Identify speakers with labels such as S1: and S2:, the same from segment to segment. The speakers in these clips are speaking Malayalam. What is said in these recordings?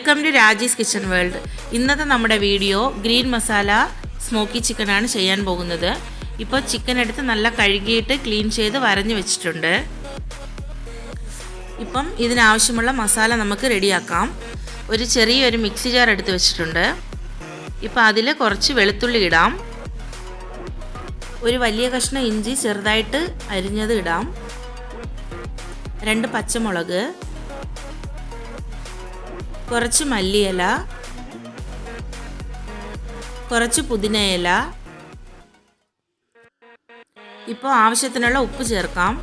S1: Welcome to Raji's kitchen world. ഇന്നത്തെ നമ്മുടെ വീഡിയോ ഗ്രീൻ മസാല സ്മോക്കി ചിക്കനാണ് ചെയ്യാൻ പോകുന്നത്. ഇപ്പോൾ ചിക്കൻ എടുത്ത് നല്ല കഴുകിയിട്ട് ക്ലീൻ ചെയ്ത് വരഞ്ഞു വെച്ചിട്ടുണ്ട്. ഇപ്പം ഇതിനാവശ്യമുള്ള മസാല നമുക്ക് റെഡിയാക്കാം. ഒരു ചെറിയൊരു മിക്സി ജാർ എടുത്ത് വെച്ചിട്ടുണ്ട്. ഇപ്പോൾ അതിൽ കുറച്ച് വെളുത്തുള്ളി ഇടാം. ഒരു വലിയ കഷ്ണം ഇഞ്ചി ചെറുതായിട്ട് അരിഞ്ഞത് ഇടാം. 2 പച്ചമുളക്, കുറച്ച് മല്ലിയില, കുറച്ച് പുതിനയില. ഇപ്പോൾ ആവശ്യത്തിനുള്ള ഉപ്പ് ചേർക്കാം.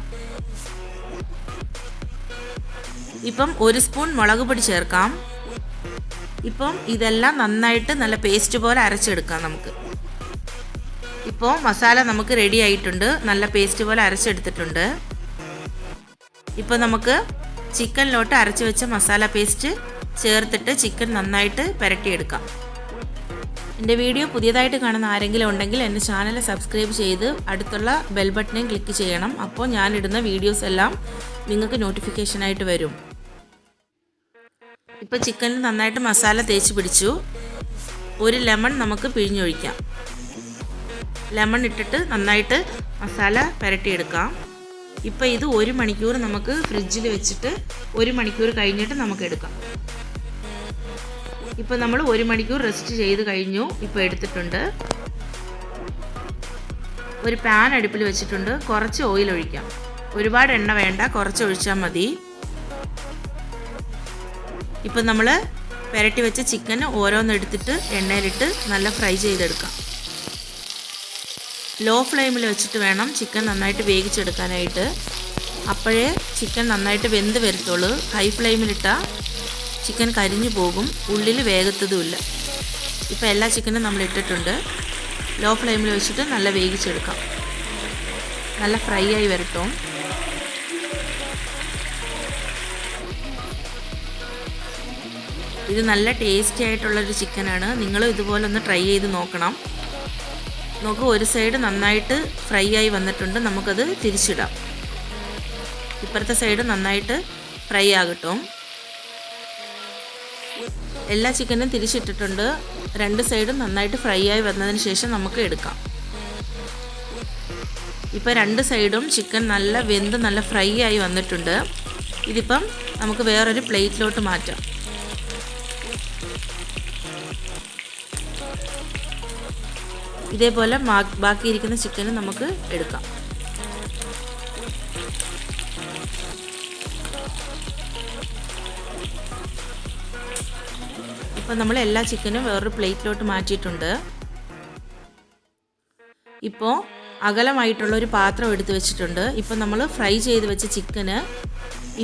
S1: ഇപ്പം 1 സ്പൂൺ മുളക് പൊടി ചേർക്കാം. ഇപ്പം ഇതെല്ലാം നന്നായിട്ട് നല്ല പേസ്റ്റ് പോലെ അരച്ചെടുക്കാം നമുക്ക്. ഇപ്പോൾ മസാല നമുക്ക് റെഡി ആയിട്ടുണ്ട്. നല്ല പേസ്റ്റ് പോലെ അരച്ചെടുത്തിട്ടുണ്ട്. ഇപ്പോൾ നമുക്ക് ചിക്കനിലോട്ട് അരച്ച് വെച്ച മസാല പേസ്റ്റ് ചേർത്തിട്ട് ചിക്കൻ നന്നായിട്ട് പുരട്ടിയെടുക്കാം. എൻ്റെ വീഡിയോ പുതിയതായിട്ട് കാണുന്ന ആരെങ്കിലും ഉണ്ടെങ്കിൽ എൻ്റെ ചാനൽ സബ്സ്ക്രൈബ് ചെയ്ത് അടുത്തുള്ള ബെൽ ബട്ടണിൽ ക്ലിക്ക് ചെയ്യണം. അപ്പോൾ ഞാനിടുന്ന വീഡിയോസ് എല്ലാം നിങ്ങൾക്ക് നോട്ടിഫിക്കേഷനായിട്ട് വരും. ഇപ്പോൾ ചിക്കനിൽ നന്നായിട്ട് മസാല തേച്ച് പിടിച്ചു. ഒരു ലെമൺ നമുക്ക് പിഴിഞ്ഞൊഴിക്കാം. ലെമൺ ഇട്ടിട്ട് നന്നായിട്ട് മസാല പുരട്ടിയെടുക്കാം. ഇപ്പോൾ ഇത് 1 മണിക്കൂർ നമുക്ക് ഫ്രിഡ്ജിൽ വെച്ചിട്ട് 1 മണിക്കൂർ കഴിഞ്ഞിട്ട് നമുക്ക് എടുക്കാം. ഇപ്പോൾ നമ്മൾ 1 മണിക്കൂർ റെസ്റ്റ് ചെയ്ത് കഴിഞ്ഞു. ഇപ്പോൾ എടുത്തിട്ടുണ്ട്. ഒരു പാൻ അടുപ്പിൽ വെച്ചിട്ടുണ്ട്. കുറച്ച് ഓയിൽ ഒഴിക്കാം. ഒരുപാട് എണ്ണ വേണ്ട, കുറച്ച് ഒഴിച്ചാൽ മതി. ഇപ്പോൾ നമ്മൾ പുരട്ടി വെച്ച ചിക്കൻ ഓരോന്നെടുത്തിട്ട് എണ്ണയിലിട്ട് നല്ല ഫ്രൈ ചെയ്തെടുക്കാം. ലോ ഫ്ലെയിമിൽ വെച്ചിട്ട് വേണം ചിക്കൻ നന്നായിട്ട് വേവിച്ചെടുക്കാനായിട്ട്. അപ്പോഴേ ചിക്കൻ നന്നായിട്ട് വെന്ത് വരത്തുള്ളൂ. ഹൈ ഫ്ലെയിമിലിട്ടാൽ ചിക്കൻ കരിഞ്ഞു പോകും, ഉള്ളിൽ വേഗത്തതുമില്ല. ഇപ്പോൾ എല്ലാ ചിക്കനും നമ്മൾ ഇട്ടിട്ടുണ്ട്. ലോ ഫ്ലെയിമിൽ വെച്ചിട്ട് നല്ല വേവിച്ചെടുക്കാം. നല്ല ഫ്രൈ ആയി വരട്ടും. ഇത് നല്ല ടേസ്റ്റി ആയിട്ടുള്ളൊരു ചിക്കനാണ്. നിങ്ങൾ ഇതുപോലെ ഒന്ന് ട്രൈ ചെയ്ത് നോക്കണം. നമുക്ക് ഒരു സൈഡ് നന്നായിട്ട് ഫ്രൈ ആയി വന്നിട്ടുണ്ട്. നമുക്കത് തിരിച്ചിടാം. ഇപ്പുറത്തെ സൈഡ് നന്നായിട്ട് ഫ്രൈ ആകട്ടും. എല്ലാ ചിക്കനും തിരിച്ചിട്ടിട്ടുണ്ട്. 2 സൈഡും നന്നായിട്ട് ഫ്രൈ ആയി വന്നതിന് ശേഷം നമുക്ക് എടുക്കാം. ഇപ്പോൾ 2 സൈഡും ചിക്കൻ നല്ല വെന്ത് നല്ല ഫ്രൈ ആയി വന്നിട്ടുണ്ട്. ഇതിപ്പം നമുക്ക് വേറൊരു പ്ലേറ്റിലോട്ട് മാറ്റാം. ഇതേപോലെ ബാക്കിയിരിക്കുന്ന ചിക്കനും നമുക്ക് എടുക്കാം. ഇപ്പോൾ നമ്മൾ എല്ലാ ചിക്കനും വേറൊരു പ്ലേറ്റിലോട്ട് മാറ്റിയിട്ടുണ്ട്. ഇപ്പോൾ അകലമായിട്ടുള്ളൊരു പാത്രം എടുത്ത് വെച്ചിട്ടുണ്ട്. ഇപ്പോൾ നമ്മൾ ഫ്രൈ ചെയ്ത് വെച്ച ചിക്കന്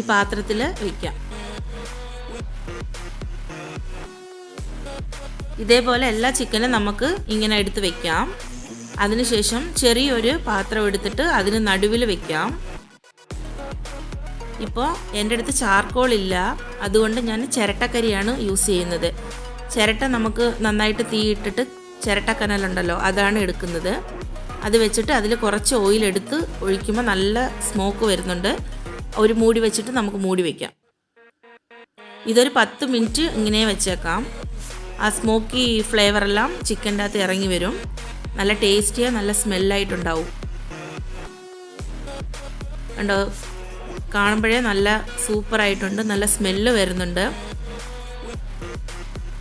S1: ഈ പാത്രത്തിൽ വയ്ക്കാം. ഇതേപോലെ എല്ലാ ചിക്കനും നമുക്ക് ഇങ്ങനെ എടുത്ത് വെക്കാം. അതിനുശേഷം ചെറിയൊരു പാത്രം എടുത്തിട്ട് അതിന് നടുവിൽ വെക്കാം. ഇപ്പോൾ എൻ്റെ അടുത്ത് ചാർക്കോൾ ഇല്ല, അതുകൊണ്ട് ഞാൻ ചിരട്ടക്കരിയാണ് യൂസ് ചെയ്യുന്നത്. ചിരട്ട നമുക്ക് നന്നായിട്ട് തീയിട്ടിട്ട് ചിരട്ടക്കനലുണ്ടല്ലോ, അതാണ് എടുക്കുന്നത്. അത് വെച്ചിട്ട് അതിൽ കുറച്ച് ഓയിൽ എടുത്ത് ഒഴിക്കുമ്പോൾ നല്ല സ്മോക്ക് വരുന്നുണ്ട്. ഒരു മൂടി വെച്ചിട്ട് നമുക്ക് മൂടി വയ്ക്കാം. ഇതൊരു 10 മിനിറ്റ് ഇങ്ങനെ വെച്ചേക്കാം. ആ സ്മോക്കി ഫ്ലേവറെല്ലാം ചിക്കൻ്റെ അകത്ത് ഇറങ്ങി വരും. നല്ല ടേസ്റ്റിയാണ്, നല്ല സ്മെല്ലായിട്ടുണ്ടാവും. കണ്ടോ, കാണുമ്പോഴേ നല്ല സൂപ്പറായിട്ടുണ്ട്, നല്ല സ്മെല്ല് വരുന്നുണ്ട്.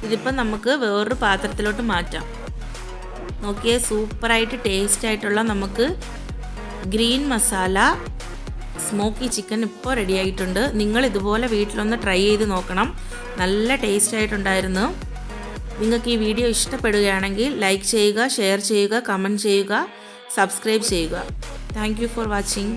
S1: ഇതിപ്പം നമുക്ക് വേറൊരു പാത്രത്തിലോട്ട് മാറ്റാം. നോക്കിയേ, സൂപ്പറായിട്ട് ടേസ്റ്റായിട്ടുള്ള നമുക്ക് ഗ്രീൻ മസാല സ്മോക്കി ചിക്കൻ ഇപ്പോൾ റെഡി ആയിട്ടുണ്ട്. നിങ്ങൾ ഇതുപോലെ വീട്ടിലൊന്ന് ട്രൈ ചെയ്ത് നോക്കണം. നല്ല ടേസ്റ്റായിട്ടുണ്ടായിരുന്നു. നിങ്ങൾക്ക് ഈ വീഡിയോ ഇഷ്ടപ്പെടുകയാണെങ്കിൽ ലൈക്ക് ചെയ്യുക, ഷെയർ ചെയ്യുക, കമൻറ്റ് ചെയ്യുക, സബ്സ്ക്രൈബ് ചെയ്യുക. Thank you for watching.